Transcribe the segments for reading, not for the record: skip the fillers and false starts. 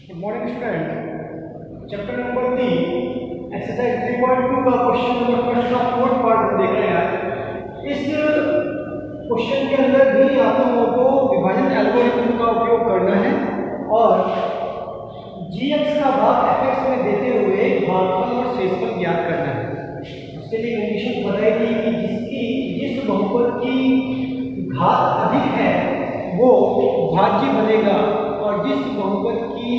Good morning student. Chapter number 3 exercise 3.2 का question number first का fourth part देख रहे हैं। इस क्वेश्चन के अंदर भी आप लोगों को विभाजन एल्गोरिथम का उपयोग करना है और gx का भाग fx में देते हुए भागफल और शेषफल ज्ञात करना है। उसके लिए कंडीशन बताएगी कि जिस बहुपद की घात अधिक है वो भाज्य बनेगा और जिस बहुपद की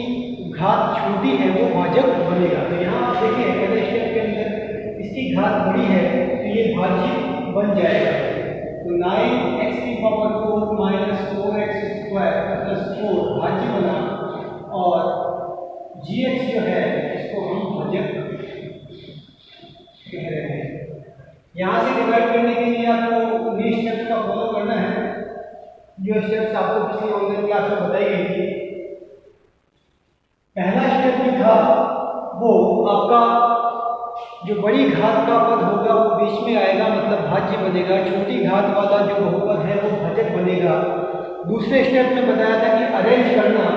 घात छोटी है वो भाजक बनेगा। तो यहाँ आप देखिए पहले स्टेप के अंदर इसकी घात बड़ी है तो ये भाज्य बन जाएगा। तो 9x की power 4 minus 4x square plus 4 भाज्य बना और gx जो है इसको हम भाजक कह रहे हैं। यहाँ से डिवाइड करने के लिए आपको उन्हीं स्टेप्स का फॉलो करना है जो स्टेप्स आपको पिछली ऑनलाइन क्लास में बताई गई थी। पहला स्टेप जो था वो आपका जो बड़ी घात का पद होगा वो बीच में आएगा, मतलब भाज्य बनेगा। छोटी घात वाला जो बहुपद है वो भाजक बनेगा। दूसरे स्टेप में बताया था कि अरेंज करना,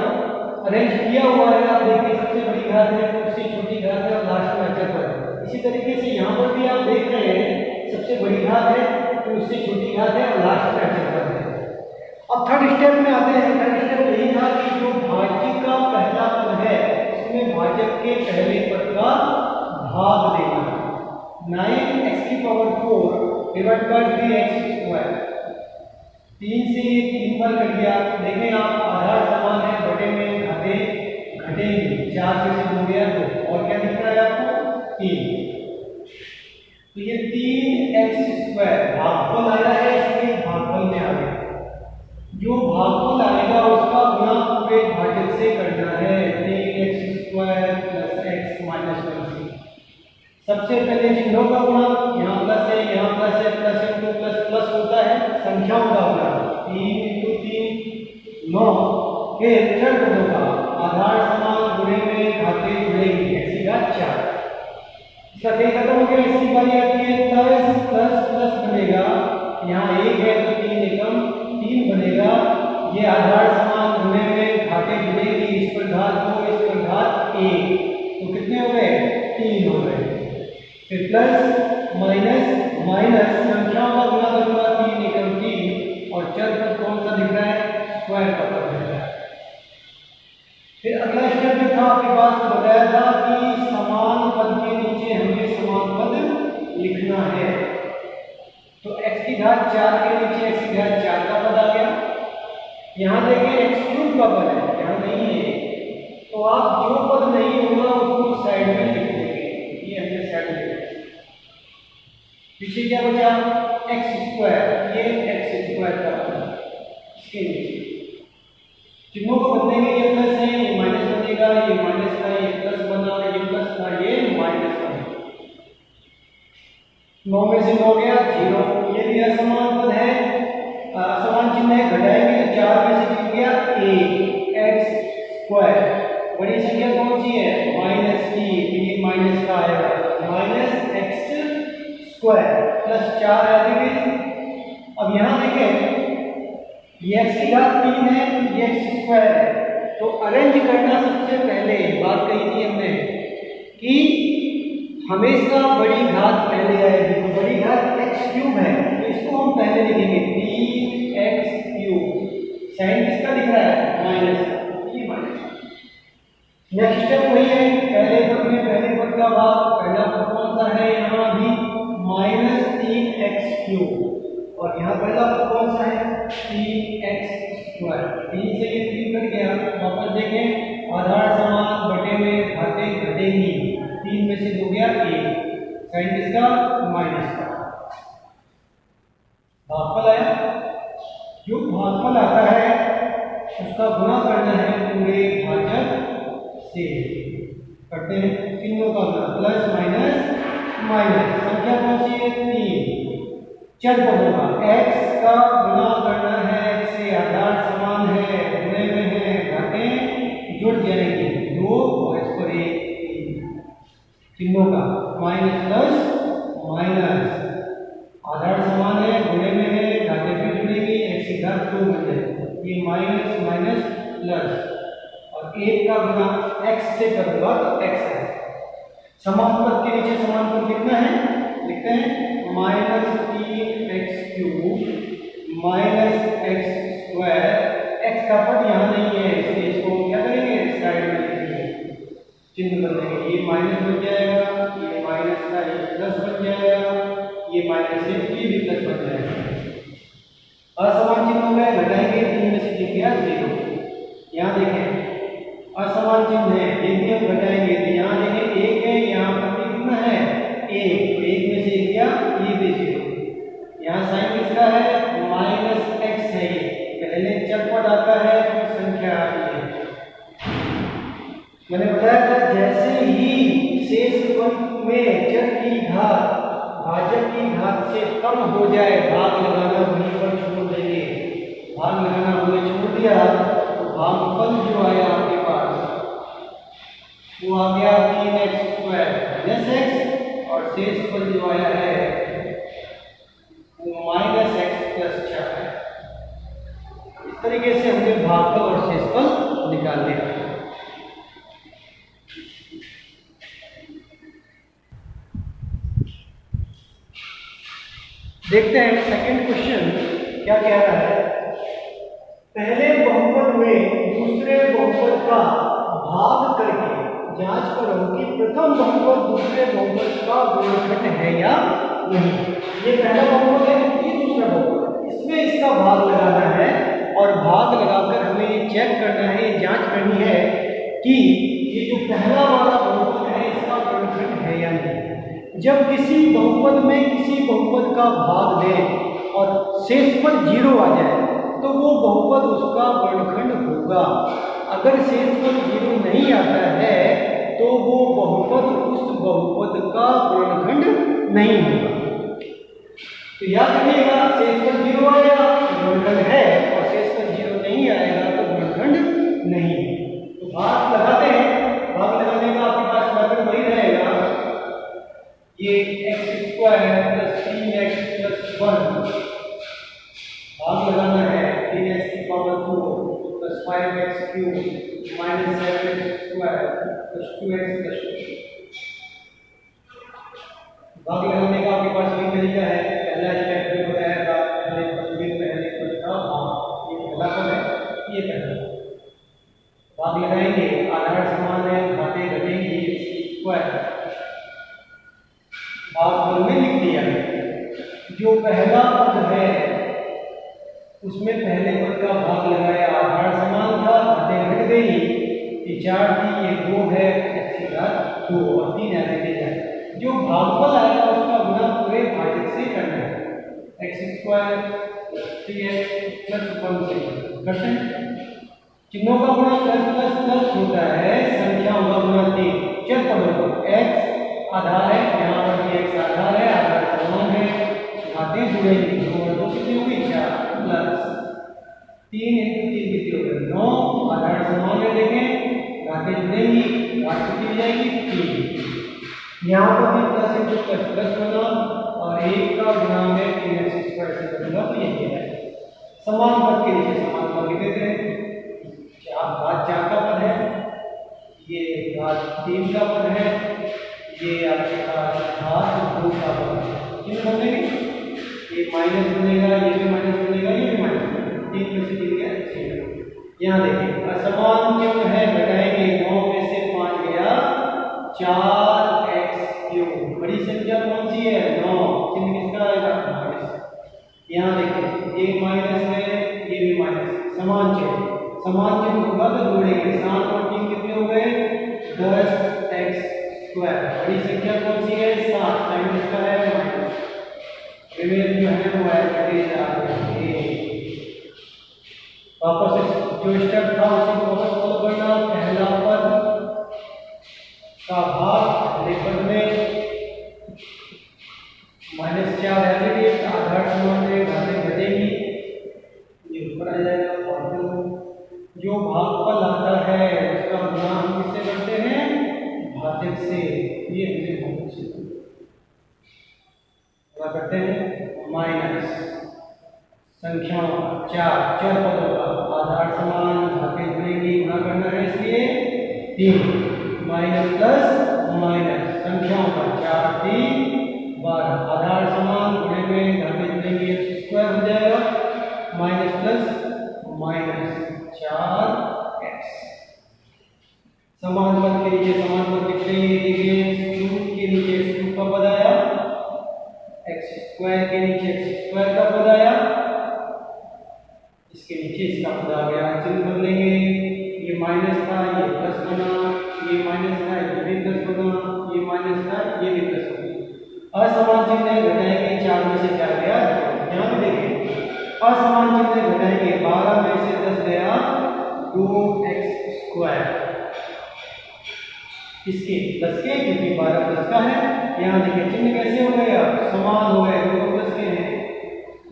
अरेंज किया हुआ है। आप देखिए सबसे बड़ी घात है, उससे छोटी घात है और लास्ट में अचर है। इसी तरीके से यहाँ पर भी आप देख रहे हैं सबसे बड़ी घात है तो उससे छोटी घात है और लास्ट में अचर है। अब थर्ड स्टेप में आते हैं। थर्ड स्टेप यही था कि जो भाज्य का पहला पद है उसमें भाजक के पहले पद का भाग देना। 9x की power 4 divide by 3x square. 3 से 3 बार कट गया। देखें आप आधार समान है, बटे में घाते घटेंगे। 4 से 2 गया 2 और क्या दिख रहा है आपको 3। तो ये 3x स्क्वायर भागफल आया है, इसलिए भागफल में आ गया। जो भागफल आएगा उसका गुणा पूरे भाजक से करना है। 3x square plus x minus 1 से सबसे पहले चिन्हों का गुणा, यहाँ प्लस है यहाँ प्लस है, प्लस इंटू प्लस प्लस होता है संख्याओं का गुणा। 3 इंटू 3 9। फिर चर पदों का आधार समान गुणे में घाते जुड़ेगी x की घात 4। इसका कहीं खत्म हो गया। इसकी बारी आती है प्लस प्लस प्लस बनेगा। यहाँ 1 है तो 3 एकम 3 बनेगा। ये आधार समान गुणे में घाते जुड़ेगी। इस पर घात 2 इस पर घात 1 तो कितने हो गए 3 हो गए। फिर प्लस माइनस माइनस संख्याओं का गुणा करूंगा 3 एकम 3 और चर पद कौन सा दिख रहा है स्क्वायर का पद दिख रहा है। फिर अगला स्टेप जो था आपके पास बताया था कि समान पद के नीचे हमें समान पद लिखना है। तो x की घात 4 के नीचे x की घात 4 का पद आ गया। यहाँ देखिए x क्यूब का पद है, यहाँ नहीं है। तो आप जो पद नहीं होगा उसको साइड में लिख देंगे। ये हमने साइड में लिखा। पीछे क्या बचा x स्क्वायर, ये x स्क्वायर का पद इसके नीचे। चिन्हों को बदलेंगे, ये प्लस है ये माइनस बनेगा, ये माइनस का ये प्लस बना, ये प्लस का ये माइनस बना। 9 में से 9 गया 0। ये भी असमान पद है, असमान चिन्ह है, घटाएंगे तो 4 में से 3 गया 1 x स्क्वायर। बड़ी संख्या कौन सी है माइनस की, तो ये माइनस का आएगा माइनस x स्क्वायर प्लस 4 है। अब यहाँ देखें ये x की घात 3 है, ये x स्क्वायर है। तो अरेंज करना सबसे पहले बात कही थी हमने कि हमेशा बड़ी घात पहले आएगी। तो बड़ी घात x क्यूब है तो इसको हम पहले लिखेंगे 3x क्यूब। साइन किसका दिख रहा है माइनस का, ये माइनस। नेक्स्ट स्टेप वही है, पहले पद में पहले पद का भाग, पहला पद कौन सा है यहाँ भी माइनस 3x क्यूब और यहाँ पहला पद कौन सा है 3x स्क्वायर। 3 से ये 3 कट गया। वापस देखें आधार समान बटे में घाते घटेंगी। 3 में से 2 गया 1। साइन किसका माइनस का। भागफल आया, जो भागफल आता है उसका गुणा करना है पूरे भाजक से। करते हैं तीनों का गुणा, प्लस माइनस माइनस। संख्या कौन सी है 3। चर पदों का x का गुणा करना है x से, आधार समान है गुणे में है घाते जुड़ जाएंगे 2 और इस पर 1। चिन्हों का माइनस प्लस माइनस, आधार समान है गुणे में है घाते भी जुड़ेंगे, x की घात 2 बन जाएगी। ये माइनस माइनस प्लस और 1 का गुना x से करूंगा तो x है। समान पद के नीचे समान पद लिखना है, लिखते हैं -3x³ माइनस x²। x का पद यहाँ नहीं है इसलिए इसको क्या करेंगे, साइड में लिखेंगे, चिन्ह बदलेंगे। ये माइनस बन जाएगा, ये माइनस का ये प्लस बन जाएगा, ये माइनस से ये भी प्लस बन जाएगा। असमान चिन्ह हो गए, घटाएंगे 3 में से दिख गया 0। यहाँ देखें असमान चिन्ह है, ये भी हम घटाएंगे तो यहाँ देखें 1 है, यहाँ पर कितना है 1, तो 1 में से गया ये भी 0। यहाँ साइन किसका है, -x है, ये पहले चर पद आता है फिर संख्या आती है। मैंने बताया था जैसे ही शेष पद में चर की घात भाजक की घात से कम हो जाए, भाग लगाना वहीं पर छोड़ देंगे। भाग लगाना हमने छोड़ दिया तो भागफल जो आया आपके पास वो आ गया 3x² x, और शेष फल जो आया है वो -x+4 है। इस तरीके से हमने भागफल और शेषफल निकाल लिया। देखते हैं सेकंड क्वेश्चन क्या कह रहा है। पहले बहुपद में दूसरे बहुपद का भाग करके जांच करो कि प्रथम बहुपद दूसरे बहुपद का गुणनखंड है या नहीं। ये पहला बहुपद है, ये दूसरा बहुपद, इसमें इसका भाग लगाना है और भाग लगाकर हमें ये चेक करना है, ये जांच करनी है कि ये जो पहला वाला बहुपद है इसका गुणनखंड है या नहीं। जब किसी बहुपद में किसी बहुपद का भाग दें और शेषफल 0 आ जाए तो वो बहुपद उसका वर्णखंड होगा। अगर शेषफल 0 नहीं आता है तो वो बहुपद उस बहुपद का वर्णखंड नहीं होगा। तो याद रखिएगा, शेषफल 0 आएगा तो वर्णखंड है और शेषफल 0 नहीं आएगा तो वर्णखंड नहीं। तो भाग लगाते हैं, भाग लगाने का आपके पास मेथड वही रहेगा, ये x² + 3x+1 भाग लगाना है 3x⁴ + 5x³ - 7x² + 2x+2। भाग लगाने का आपके पास वही तरीका है, पहला स्टेप जो बताया था, पहले पद का भाग, ये पहला पद है, ये पहला भाग लगाएंगे। आधार समान है, घाते घटेंगी, स्क्वायर भागफल में लिख दिया। जो पहला पद है उसमें पहले पद का भाग लगाया, आधार समान था, घातें घट गई, ये 4 थी, ये 2 है, x² 2 और 3 ऐसे जाए। जो भागफल आएगा उसका गुना पूरे भाजक से करना है, x² 3x+1 से करते हैं। चिन्हों का गुणा प्लस होता है, संख्याओं का गुणा 3। चल पढ़ो, x आधार है, यहाँ पर भी x आधार है, आधार समान है, घातें जुड़ेंगी, 2 और 2 कितनी होगी 4 प्लस 3 × 3 कितनी होगी 9, आधार समान है, देखें घातें जुड़ेंगी, घात कितनी हो जाएगी 3। यहाँ पर भी प्लस बना और 1 का गुणा में 3x² से करूँगा तो ये है। समान पद के नीचे समान पद लिख देते हैं। घात 4 का पद है, ये घात 3 का पद है, ये आपके पास घात 2 का पद है। कितने बनेंगे, ये माइनस बनेगा, ये भी माइनस बनेगा, ये भी माइनस बनेगा, 3 में से 3 गया 6। यहाँ देखिए असमान चिन्ह है, घटाएंगे 9 में से 5 गया 4x³। बड़ी संख्या कौन सी है 9, चिन्ह किसका आएगा माइनस। यहाँ देखिए ये माइनस है, ये भी माइनस, समान चिन्ह होगा तो जोड़ेंगे, 7 और 3 कितने हो गए 10x²। बड़ी संख्या कौन सी है 7, साइन इसका है माइनस, रिमेन जो है वो ऐसे जा रही है। वापस जो स्टेप था उसी को वापस फॉलो करना। पहला पद का भाग पहले पद में -4 एलिमेंट, आधार समान है, घातें घटेंगी, ये ऊपर आ जाएगा। जो भागफल आता है उसका गुणा हम किससे करते हैं भाजक से, ये हमने भाजक से क्या करते हैं माइनस संख्याओं 4 चर पदों का आधार समान, घातें जुड़ेंगी, गुणा करना है इसलिए 3 माइनस प्लस माइनस संख्याओं का 4 3 12 आधार समान गुणे में घाते जुड़ेंगे x स्क्वायर हो जाएगा माइनस प्लस माइनस 4x समान पद के नीचे समान पद लिख लेंगे। देखिए 2 के नीचे x2 का पद आया x स्क्वायर के नीचे x स्क्वायर का पद आया इसके नीचे इसका पद आ गया चिन्ह बदलेंगे ये माइनस था ये प्लस बना ये माइनस था ये भी प्लस बना ये माइनस था ये भी प्लस बना असमान चिन्ह घटाएंगे 4 में से क्या गया यहाँ पे देखिए असमान चिन्ह घटाएंगे 12 में से 10 गया 2x स्क्वायर इसके 10 के क्योंकि 12 प्लस का है यहाँ देखिए चिन्ह कैसे हो गया समान हो गए 2 प्लस के हैं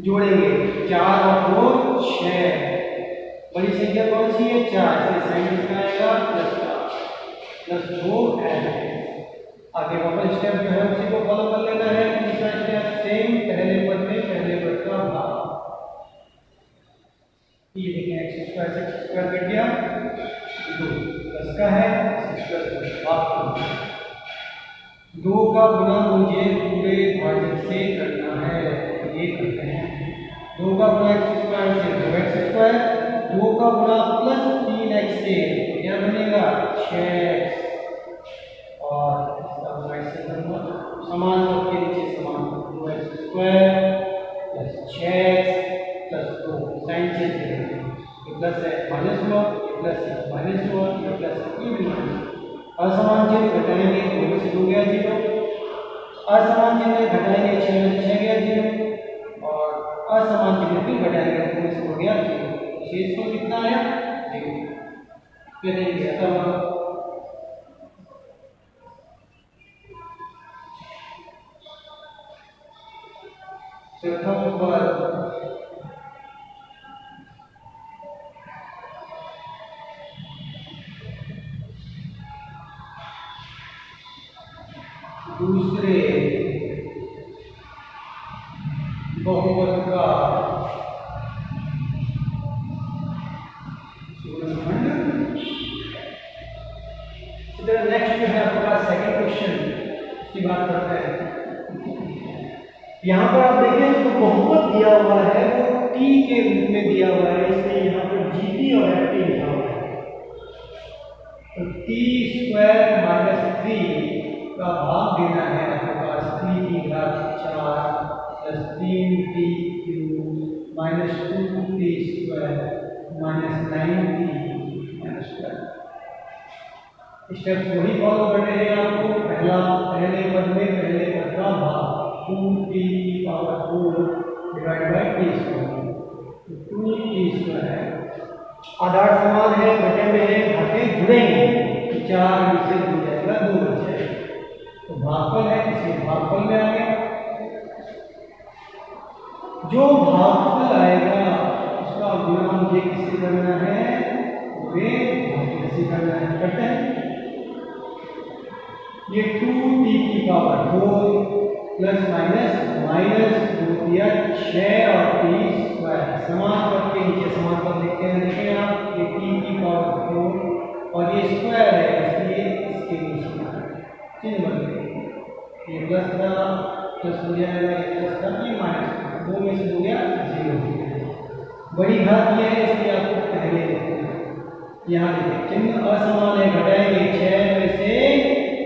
जोड़ेंगे 4 और 2 6 बड़ी संख्या कौन सी है 4 इसलिए साइन किसका आएगा प्लस का प्लस 2 है आगे वापस स्टेप जो है उसी को फॉलो कर लेना है तीसरा स्टेप सेम पहले पद का भाग ये देखिए x स्क्वायर कट गया 2 प्लस का है 6 भाग 2 का गुना मुझे पूरे भाजक से करना है ये करते हैं 2 का गुना x स्क्वायर से 2x स्क्वायर 2 का गुना प्लस 3x से क्या बनेगा 6x और इसका गुना इससे करूंगा समान पद के नीचे समान 2x square plus 6x plus 2 sign change करेंगे ये प्लस है माइनस हुआ ये प्लस है माइनस हुआ ये प्लस है ये भी माइनस असमान चिन्ह घटाएंगे 2 में से 2 गया 0 असमान चिन्ह घटाएंगे 6 में से 6 गया 0 और असमान चिन्ह फिर घटाएंगे 2 में से 2 गया 0 शेष को कितना आया 0 फिर देखिए तब प्रथम पद दूसरे बहुपद का नेक्स्ट जो है आपका सेकंड क्वेश्चन की बात करते हैं। यहाँ पर आप देखें जो बहुपद दिया हुआ है वो t के रूप में दिया हुआ है इसलिए यहाँ पर gt और ft लिखा हुआ है तो t स्क्वायर माइनस 3 का भाग देना है आपके पास 3 की घात 4 plus 3t cube minus 2t square minus 9t square steps वही फॉलो करने हैं आपको पहले पद में पहले पद का भाग 2t power 4 divide by t square 2t square है आधार समान है घटे में है घटे जुड़ेंगे तो 4 में से जुड़ जाएगा 2 बच जाएगा तो भागफल है इसलिए भागफल में आ गया जो भागफल आएगा उसका गुणा मुझे किससे करना है वे किससे करना है करते हैं ये 2t की पावर 4 प्लस माइनस 2 दिया 6 और t स्क्वायर समान पद के नीचे समान पद लिखते हैं देखें आप ये t की पावर 4 और ये स्क्वायर है इसलिए इसके नीचे चिन्ह बदलेंगे ये प्लस का प्लस हो जाएगा ये प्लस का ये माइनस 2 में से 2 गया 0 बड़ी घात ये है इसलिए आपको पहले लिखते हैं यहाँ देखिए चिन्ह असमान है घटाएंगे 6 में से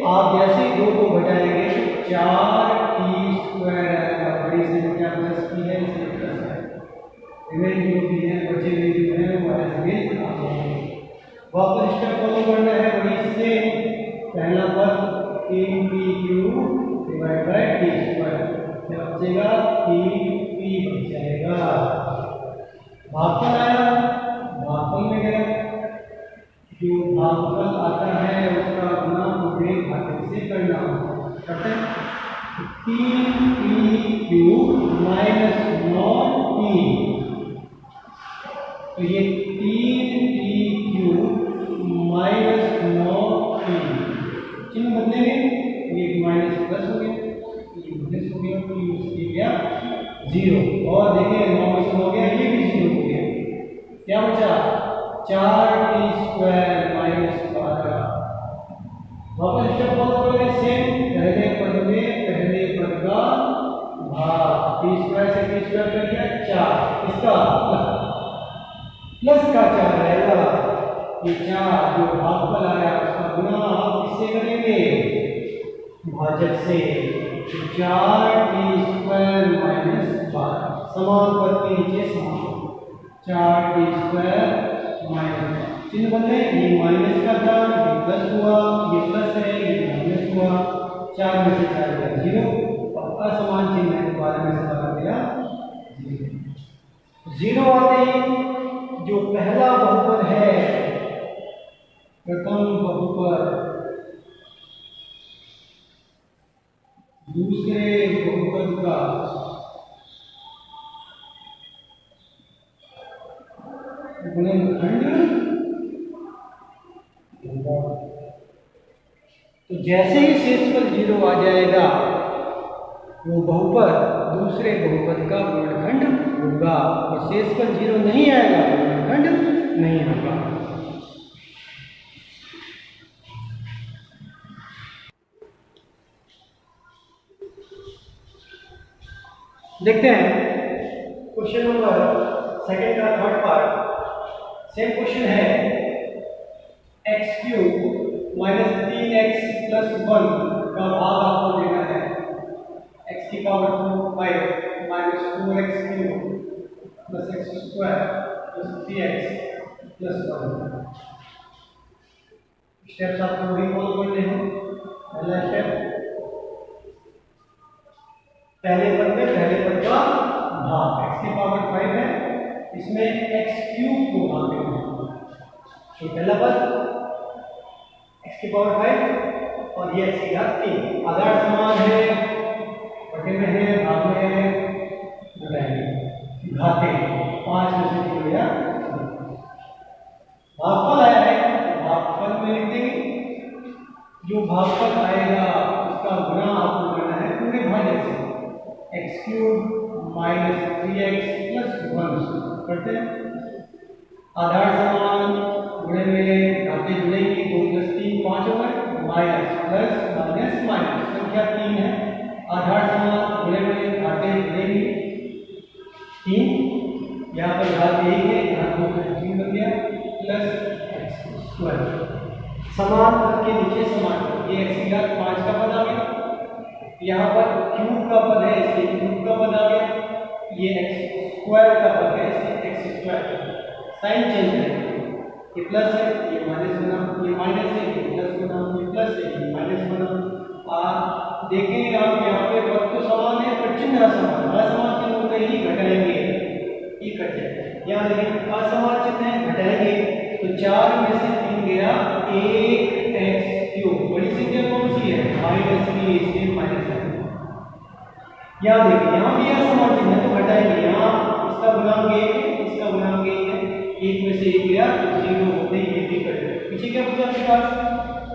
आप जैसे 2 को घटाएंगे 4t स्क्वायर आएगा बड़ी संख्या प्लस की है इसलिए प्लस है रिमेन जो भी है बचे हुए जो है वो माइनस में आ जाएंगे वापस स्टेप फॉलो करना है वही से पहला पद 3t cube divide by t square क्या बचेगा 3t बच जाएगा भागफल आया भागफल में गया जो भागफल आता है उसका गुना पूरे भाजक से करना करते हैं 3t क्यूब माइनस 9t तो ये 3t क्यूब माइनस 9t चिन्ह बदलेंगे ये माइनस प्लस हो गया ये माइनस हो गया तो ये गया 0 और देखिए 9 में से हो गया ये भी 0 हो गया क्या बचा 4t स्क्वायर माइनस 12 भाग, टी स्क्वायर से टी स्क्वायर कर दिया 4, इसका प्लस का 4 रहेगा, ये 4 जो भागफल आया उसका गुना आप किससे करेंगे, भाजक से, 4 टी स्क्वायर माइनस 12 समान पद के नीचे समान, 4 टी स्क्वायर माइनस चिन्ह बदले, ये माइनस का था ये प्लस हुआ, ये प्लस है ये माइनस हुआ, 4 में से 4 गया 0 और असमान चिन्ह है 12 में से 12 गया 0 आते ही जो पहला बहुपद है, प्रथम बहुपद दूसरे बहुपद का गुणनखंड होगा। तो जैसे ही शेषफल 0 आ जाएगा वो बहुपद दूसरे बहुपद का गुणनखंड होगा, और शेषफल 0 नहीं आएगा तो गुणनखंड नहीं होगा। देखते हैं क्वेश्चन नंबर सेकंड का थर्ड पार्ट, सेम क्वेश्चन है, x³ माइनस 3x प्लस 1 का भाग आपको देना है, x की power 5 minus 4x³ plus x square plus 3x plus 1। Steps आपको वही फॉलो करने हैं। पहला स्टेप, पहले पद में पहले पद का भाग, x की पावर 5 है, इसमें x³ को भाग देना है, तो पहला पद x की पावर 5 और ये x की घात 3, आधार समान है, बटे में है, भाग में है, घटाएंगे, घाते 5 में से 3 गया, भागफल आया है, भागफल में लिख देंगे, जो भागफल आएगा उसका गुणा आपको करना है पूरे भाजक से, x³ माइनस 3x प्लस 1 करते हैं, आधार समान गुणे में घाते जुड़ेंगे, 2 प्लस 3 5 हो गए, माइनस प्लस माइनस माइनस संख्या 3 है, आधार समान गुणे में घाते जुड़ेंगे 3, यहाँ पर घात 1 है, यहाँ 2 प्लस 3 बन गया, प्लस x स्क्वायर समान पद के नीचे समान, ये x की घात 5 का पद आ गया, यहाँ पर क्यूब का पद है इसलिए क्यूब का पद आ गया, ये x स्क्वायर का पद है इसलिए x स्क्वायर, साइन चेंज है, ये प्लस है ये माइनस बना, ये माइनस है ये प्लस बना, ये प्लस है ये माइनस बना। आप देखेंगे आप यहाँ पे पद तो समान है पर चिन्ह असमान, असमान चिन्ह होते ही घटाएंगे, ये कट जाएगा, यहाँ देखें असमान चिन्ह है घटाएंगे, तो 4 में से 3 गया 1x³, बड़ी संख्या कौन सी है माइनस की, इसलिए माइनस है, यहाँ देखिए यहाँ भी असमान चिन्ह है तो घटाएंगे, यहाँ इसका गुणांक 1 है इसका गुणांक 1 है, 1 में से 1 गया तो 0 होते ही ये भी कट जाएगा, पीछे क्या बचा आपके पास,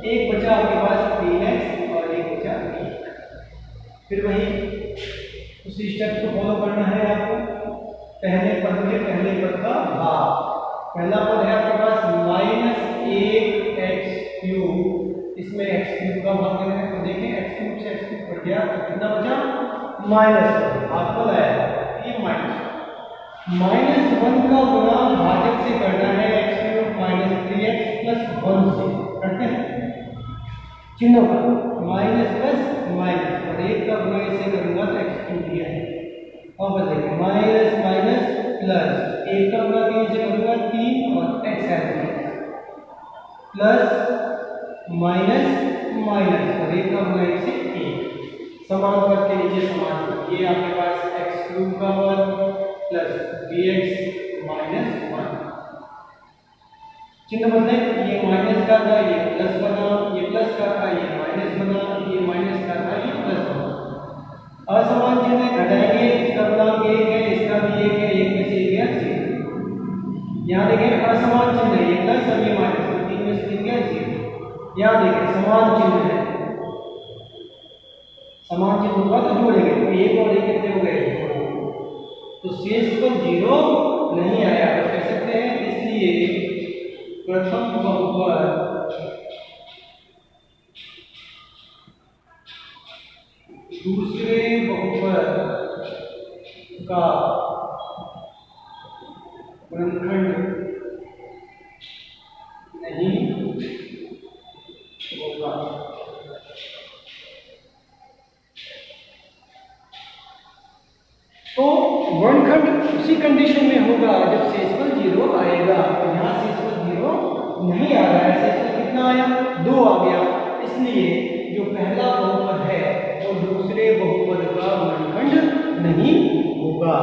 1 बचा आपके पास 3x और 1 बचा 1, फिर वही उसी स्टेप को फॉलो करना है आपको, पहले पद में पहले पद का भाग, पहला पद है आपके पास माइनस 1x³, इसमें x³ का भाग देना है, तो देखें x³ से x³ कट गया तो कितना बचा माइनस, आपको आया ये माइनस 1 का गुणा भाजक से करना है, x³ माइनस 3x प्लस 1 से करते हैं, चिन्हों का माइनस प्लस माइनस और 1 का गुणा इसे करूंगा तो x³ दिया है, और बताइए माइनस माइनस प्लस 1 का गुणा 3 से करूंगा 3 और x है प्लस माइनस माइनस और 1 का गुणा इसे 1, समान पद के नीचे समान पद, ये आपके पास x³ का पद प्लस bx माइनस 1, चिन्ह बदले, ये माइनस का था ये प्लस बना, ये प्लस का था ये माइनस बना, ये माइनस का था ये प्लस बना, असमान चिन्ह घटाएंगे, इसका गुणांक 1 है इसका भी 1 है, 1 में से 1 गया 0, यहाँ देखें असमान चिन्ह है, ये प्लस और ये माइनस, तो 3 में से 3 गया 0, यहाँ देखें समान चिन्ह है, समान चिन्ह होगा तो जोड़ेंगे, तो 1 और 1 कितने हो गए, तो शेषफल 0 नहीं आया, तो कह सकते हैं इसलिए प्रथम बहुपद दूसरे बहुपद उसका गुणनखंड नहीं होगा। तो वर्णखंड उसी कंडीशन में होगा जब शेषफल 0 आएगा। तो यहाँ शेषफल 0 नहीं आ रहा है, शेषफल कितना आया? 2 आ गया। इसलिए जो पहला बहुपद है वो दूसरे बहुपद का वर्णखंड नहीं होगा।